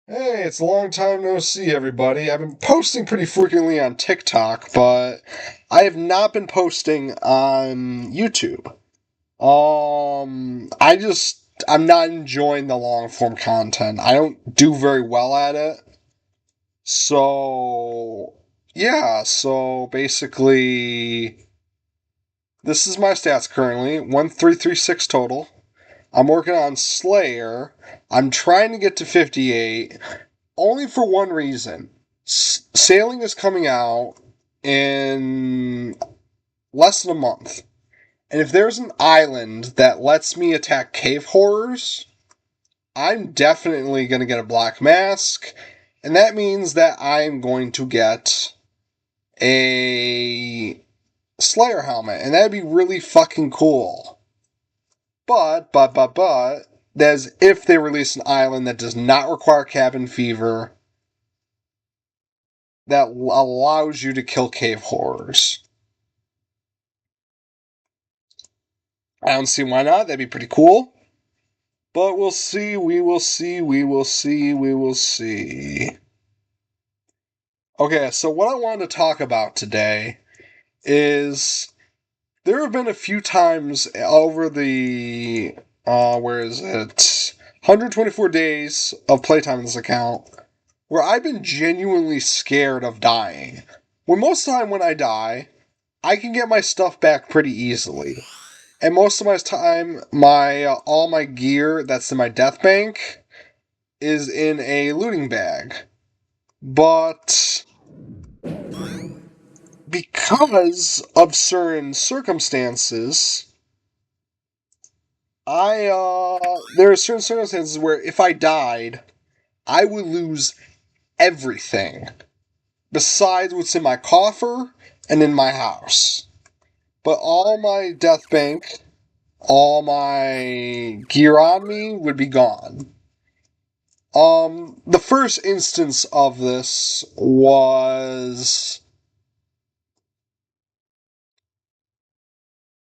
Hey, it's a long time no see, everybody. I've been posting pretty frequently on TikTok, but I have not been posting on YouTube. I'm not enjoying the long form content. I don't do very well at it. So, yeah, so basically, this is my stats currently 1336 total. I'm working on Slayer. I'm trying to get to 58. Only for one reason. Sailing is coming out in less than a month. And if there's an island that lets me attack cave horrors, I'm definitely going to get a black mask. And that means that I'm going to get a Slayer helmet. And that'd be really fucking cool. But, that's if they release an island that does not require cabin fever that allows you to kill cave horrors. I don't see why not. That'd be pretty cool. But we'll see, we will see, we will see, we will see. Okay, so what I wanted to talk about today is there have been a few times over the, where is it? 124 days of playtime in this account where I've been genuinely scared of dying. When most of the time when I die, I can get my stuff back pretty easily. And most of my time, my all my gear that's in my death bank is in a looting bag. But because of certain circumstances, there are certain circumstances where if I died, I would lose everything besides what's in my coffer and in my house. But all my death bank, all my gear on me would be gone. The first instance of this was...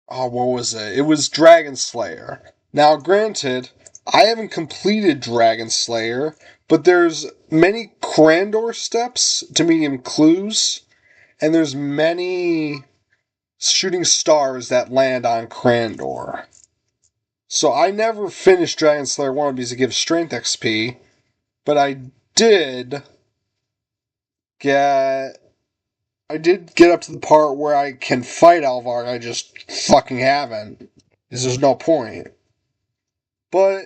Oh, what was it? It was Dragon Slayer. Now, granted, I haven't completed Dragon Slayer, but there's many Crandor steps to medium clues, and there's many shooting stars that land on Crandor. So I never finished Dragon Slayer 1 because it gives strength XP, but did get I did get up to the part where I can fight Alvar. I just fucking haven't. Because there's no point. But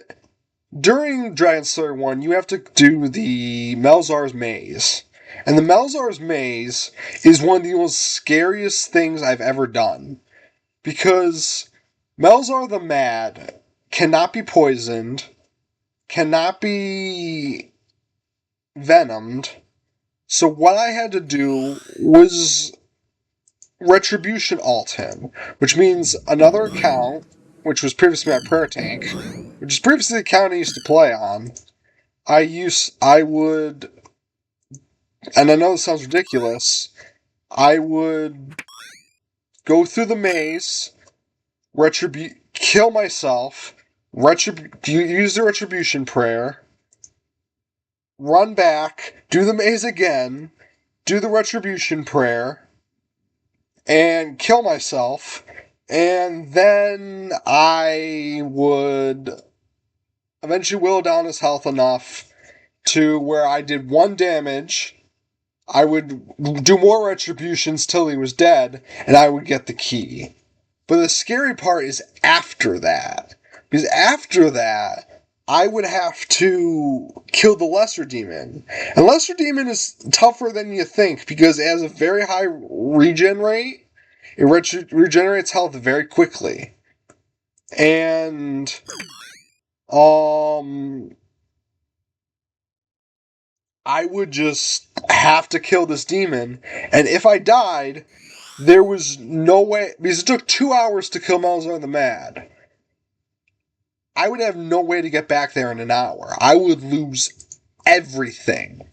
during Dragon Slayer 1, you have to do the Melzar's Maze. And the Melzar's Maze is one of the most scariest things I've ever done. Because Melzar the Mad cannot be poisoned, cannot be venomed. So what I had to do was Retribution alt him, which means another account, which was previously my prayer tank, which is previously the account I used to play on. I would, and I know this sounds ridiculous, I would go through the maze, kill myself, use the retribution prayer, run back, do the maze again, do the retribution prayer, and kill myself, and then I would eventually whittle down his health enough to where I did 1 damage, I would do more retributions till he was dead, and I would get the key. But the scary part is after that. Because after that, I would have to kill the Lesser Demon. And Lesser Demon is tougher than you think because it has a very high regen rate. It regenerates health very quickly. And, I would just have to kill this demon. And if I died, there was no way, because it took 2 hours to kill Malzar the Mad. I would have no way to get back there in an hour. I would lose everything.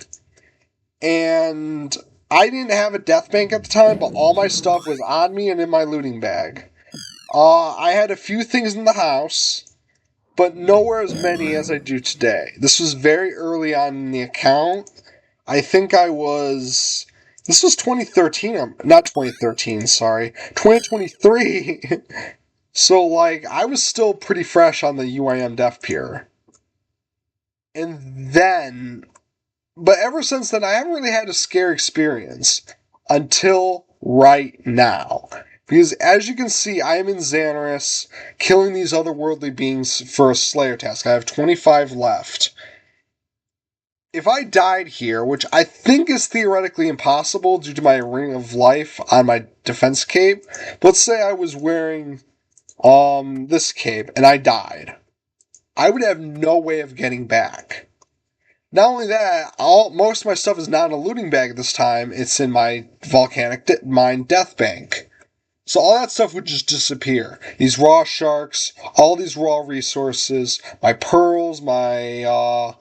And I didn't have a death bank at the time, but all my stuff was on me and in my looting bag. I had a few things in the house. but nowhere as many as I do today. This was very early on in the account. I think this was 2013, not 2013, sorry, 2023. So, like, I was still pretty fresh on the UIM Def pier. And then, but ever since then, I haven't really had a scare experience until right now. Because as you can see, I am in Xanaris, killing these otherworldly beings for a Slayer task. I have 25 left. If I died here, which I think is theoretically impossible due to my Ring of Life on my defense cape, let's say I was wearing this cape and I died. I would have no way of getting back. Not only that, most of my stuff is not in a looting bag at this time, it's in my volcanic mine death bank. So all that stuff would just disappear. These raw sharks, all these raw resources, my pearls, my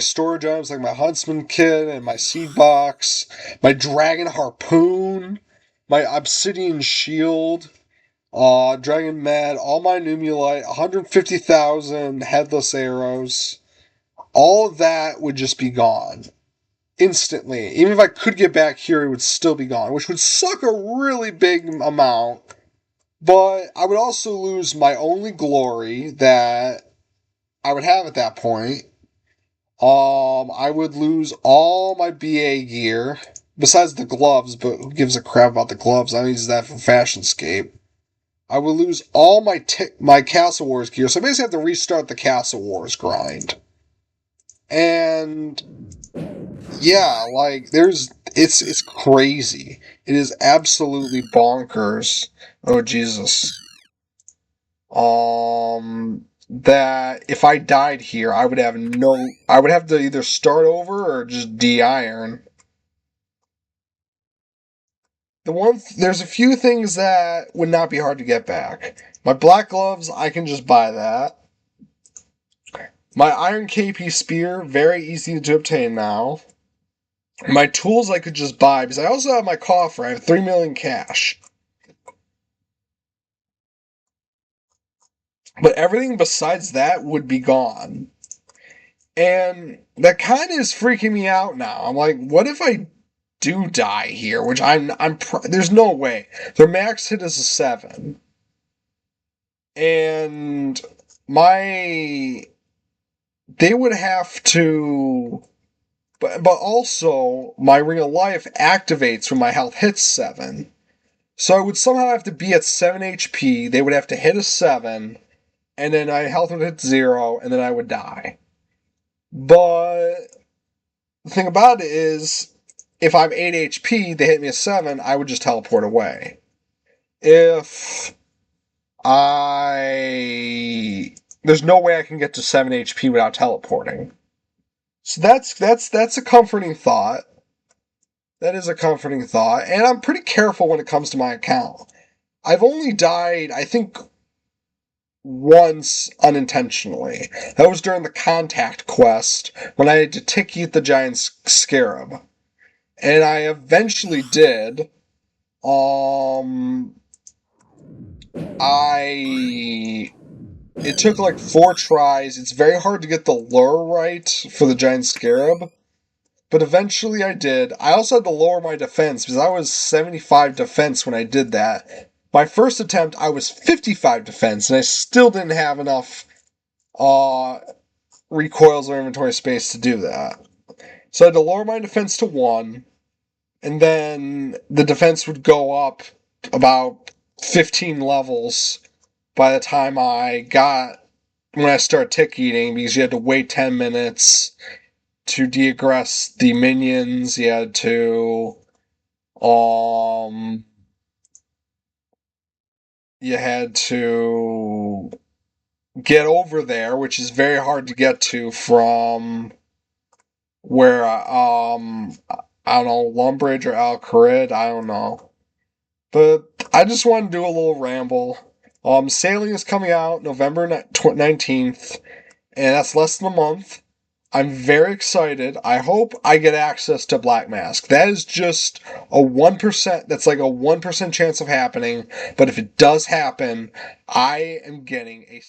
storage items like my huntsman kit and my seed box, my dragon harpoon, my obsidian shield, dragon med, all my numulite, 150,000 headless arrows. All of that would just be gone. Instantly. Even if I could get back here, it would still be gone, which would suck a really big amount. But I would also lose my only glory that I would have at that point. I would lose all my BA gear, besides the gloves, but who gives a crap about the gloves? I use that for Fashionscape. I would lose all my Castle Wars gear, so I basically have to restart the Castle Wars grind. And yeah, like it's crazy. It is absolutely bonkers. Oh Jesus. That if I died here, I would have to either start over or just de-iron. There's a few things that would not be hard to get back. My black gloves, I can just buy that. My iron KP spear, very easy to obtain now. My tools I could just buy, because I also have my coffer. I have 3 million cash. But everything besides that would be gone. And that kind of is freaking me out now. I'm like, what if I do die here? Which there's no way. Their max hit is a 7. And they would have to, but also my Ring of Life activates when my health hits 7. So I would somehow have to be at 7 HP, they would have to hit a 7, and then my health would hit 0, and then I would die. But the thing about it is, if I'm 8 HP, they hit me a 7, I would just teleport away. There's no way I can get to 7 HP without teleporting. So that's a comforting thought. That is a comforting thought, and I'm pretty careful when it comes to my account. I've only died, I think, once unintentionally. That was during the contact quest, when I had to tick eat the giant scarab. And I eventually did. It took like 4 tries. It's very hard to get the lure right for the giant scarab. But eventually I did. I also had to lower my defense, because I was 75 defense when I did that. My first attempt, I was 55 defense, and I still didn't have enough recoils or inventory space to do that. So I had to lower my defense to 1, and then the defense would go up about 15 levels by the time when I started tick eating, because you had to wait 10 minutes to deaggress the minions, you had to get over there, which is very hard to get to from where I don't know, Lumbridge or Al-Kharid, I don't know. But I just want to do a little ramble. Sailing is coming out November 19th, and that's less than a month. I'm very excited. I hope I get access to Black Mask. That is just a 1%, that's like a 1% chance of happening, but if it does happen, I am getting a